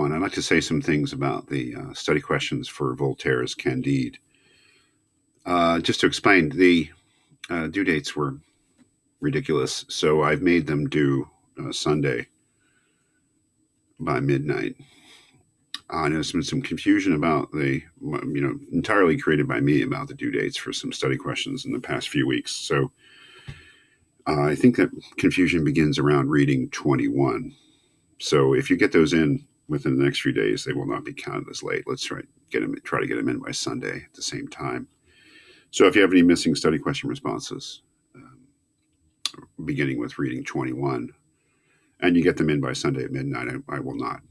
and I'd like to say some things about the study questions for Voltaire's Candide. Just to explain, the due dates were ridiculous, so I've made them due Sunday by midnight. There's been some confusion about entirely created by me about the due dates for some study questions in the past few weeks. So I think that confusion begins around reading 21. So if you get those in within the next few days, they will not be counted as late. Let's try to get them in by Sunday at the same time. So if you have any missing study question responses, beginning with reading 21, and you get them in by Sunday at midnight, I will not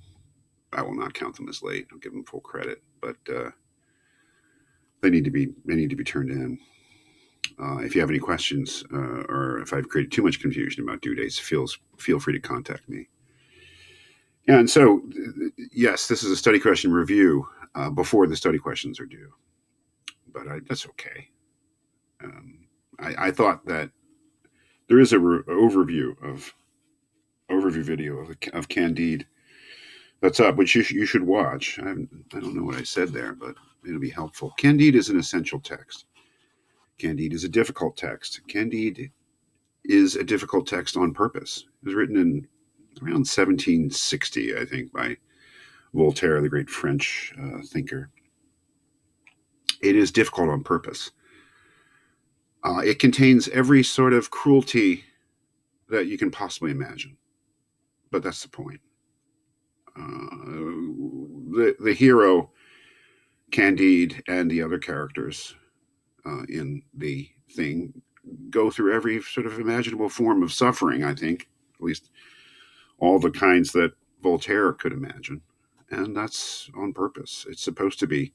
count them as late. I'll give them full credit, but they need to be turned in. If you have any questions, or if I've created too much confusion about due dates, feel free to contact me. And so, yes, this is a study question review before the study questions are due, but that's okay. I thought that there is a overview video of Candide that's up, which you should watch. I don't know what I said there, but it'll be helpful. Candide is an essential text. Candide is a difficult text. Candide is a difficult text on purpose. It was written in around 1760, I think, by Voltaire, the great French thinker. It is difficult on purpose. It contains every sort of cruelty that you can possibly imagine. But that's the point. The hero, Candide, and the other characters in the thing go through every sort of imaginable form of suffering, I think, at least all the kinds that Voltaire could imagine. And that's on purpose. It's supposed to be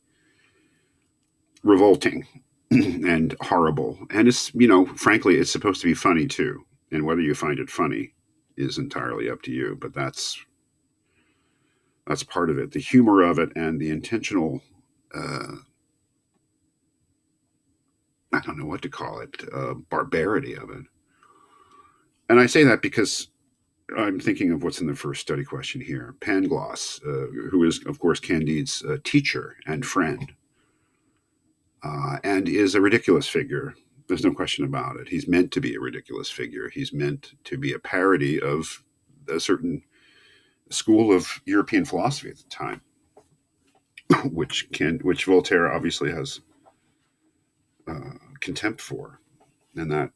revolting and horrible. And it's, frankly, it's supposed to be funny too. And whether you find it funny is entirely up to you. But that's part of it. The humor of it and the intentional, I don't know what to call it, barbarity of it. And I say that because I'm thinking of what's in the first study question here. Pangloss, who is, of course, Candide's teacher and friend, and is a ridiculous figure. There's no question about it. He's meant to be a ridiculous figure. He's meant to be a parody of a certain school of European philosophy at the time, which Voltaire obviously has contempt for. And that,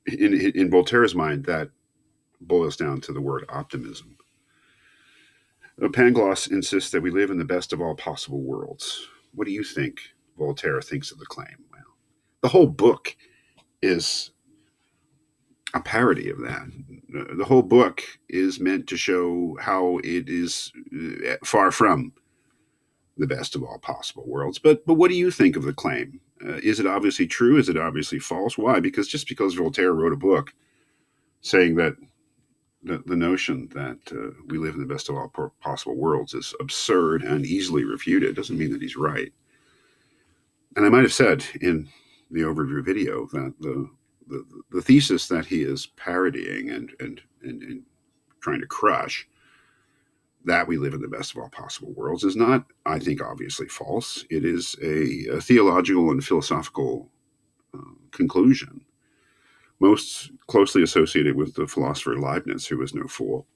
in Voltaire's mind, that boils down to the word optimism. Pangloss insists that we live in the best of all possible worlds. What do you think Voltaire thinks of the claim? Well, the whole book is a parody of that. The whole book is meant to show how it is far from the best of all possible worlds. But what do you think of the claim? Is it obviously true? Is it obviously false? Why? Because just because Voltaire wrote a book saying that the notion that we live in the best of all possible worlds is absurd and easily refuted doesn't mean that he's right. And I might have said in the overview video that the thesis that he is parodying and trying to crush, that we live in the best of all possible worlds, is not, I think, obviously false. It is a theological and philosophical conclusion, most closely associated with the philosopher Leibniz, who was no fool.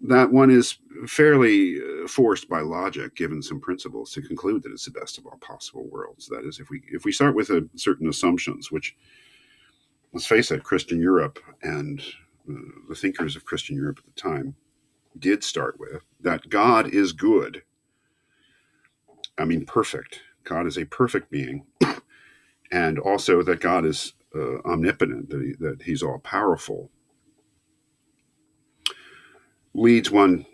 That one is fairly forced by logic, given some principles, to conclude that it's the best of all possible worlds. That is, if we start with certain assumptions, which, let's face it, Christian Europe and the thinkers of Christian Europe at the time did start with, that God is good. I mean, perfect. God is a perfect being. And also that God is omnipotent, that he's all powerful, leads one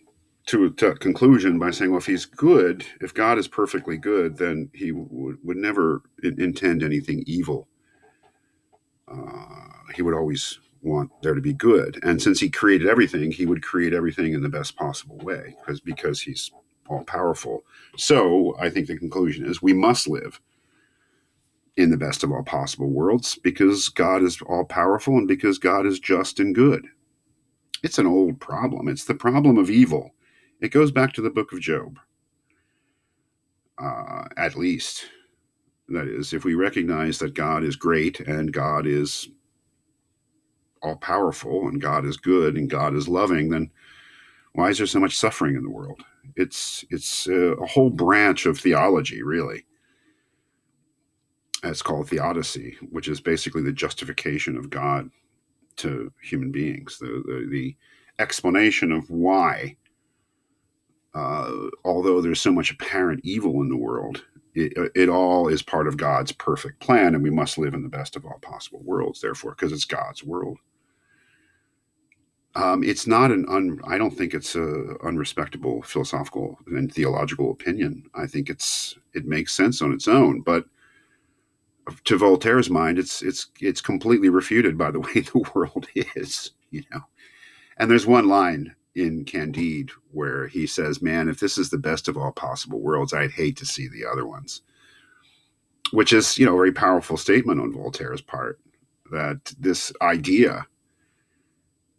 to a conclusion by saying, well, if he's good, if God is perfectly good, then he would never intend anything evil. He would always want there to be good. And since he created everything, he would create everything in the best possible way because he's all powerful. So I think the conclusion is we must live in the best of all possible worlds because God is all powerful and because God is just and good. It's an old problem. It's the problem of evil It goes back to the book of Job, at least. That is, if we recognize that God is great and God is all powerful and God is good and God is loving, then why is there so much suffering in the world? It's a whole branch of theology, really. It's called theodicy, which is basically the justification of God to human beings, the explanation of why, although there's so much apparent evil in the world, it all is part of God's perfect plan, and we must live in the best of all possible worlds, therefore, because it's God's world. It's not I don't think it's a unrespectable philosophical and theological opinion. I think it makes sense on its own, but to Voltaire's mind, it's completely refuted by the way the world is, you know. And there's one line in Candide where he says, "Man, if this is the best of all possible worlds, I'd hate to see the other ones," which is, a very powerful statement on Voltaire's part, that this idea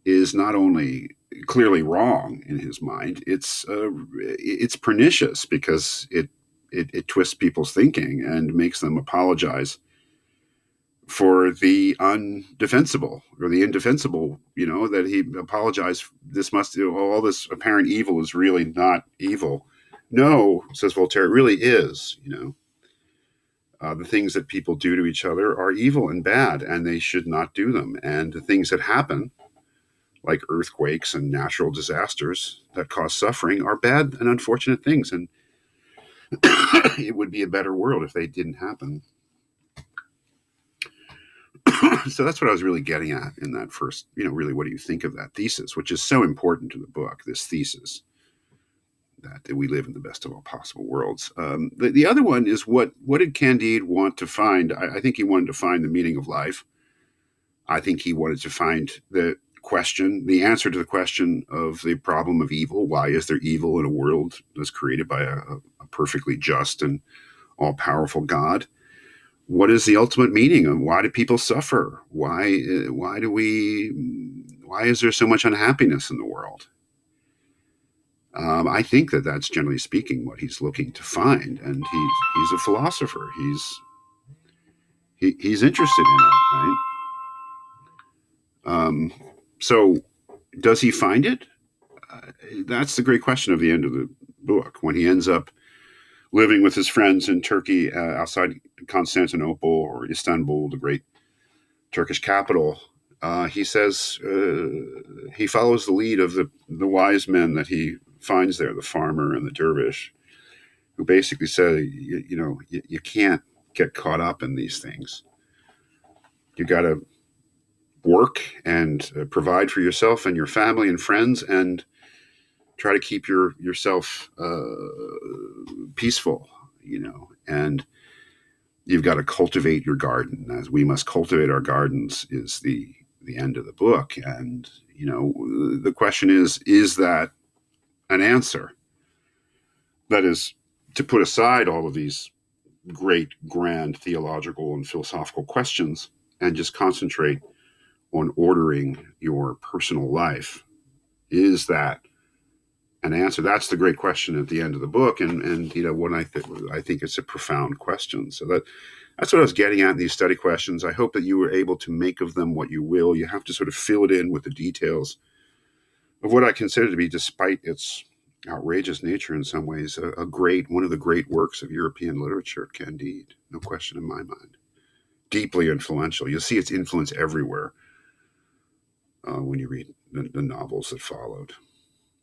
is not only clearly wrong in his mind, it's pernicious because it twists people's thinking and makes them apologize for the undefensible or the indefensible, that he apologized. All this apparent evil is really not evil. No, says Voltaire, it really is. The things that people do to each other are evil and bad, and they should not do them. And the things that happen, like earthquakes and natural disasters that cause suffering, are bad and unfortunate things. And it would be a better world if they didn't happen. So that's what I was really getting at in that first, really, what do you think of that thesis, which is so important to the book, this thesis that we live in the best of all possible worlds. The other one is what did Candide want to find? I think he wanted to find the meaning of life. I think he wanted to find the answer to the question of the problem of evil. Why is there evil in a world that's created by a perfectly just and all-powerful God? What is the ultimate meaning of why do people suffer? Why is there so much unhappiness in the world? I think that that's generally speaking what he's looking to find, and he's a philosopher. He's interested in it, right? So does he find it? That's the great question of the end of the book, when he ends up living with his friends in Turkey, outside Constantinople or Istanbul, the great Turkish capital. He says he follows the lead of the wise men that he finds there, the farmer and the dervish, who basically say, you can't get caught up in these things. You got to work and provide for yourself and your family and friends, and try to keep yourself peaceful, and you've got to cultivate your garden, as we must cultivate our gardens, is the end of the book. And, the question is that an answer? That is, to put aside all of these great, grand theological and philosophical questions and just concentrate on ordering your personal life. Is that an answer? That's the great question at the end of the book. And when I think it's a profound question. So that's what I was getting at in these study questions. I hope that you were able to make of them what you will. You have to sort of fill it in with the details of what I consider to be, despite its outrageous nature in some ways, one of the great works of European literature, Candide. No question in my mind. Deeply influential. You'll see its influence everywhere when you read the novels that followed.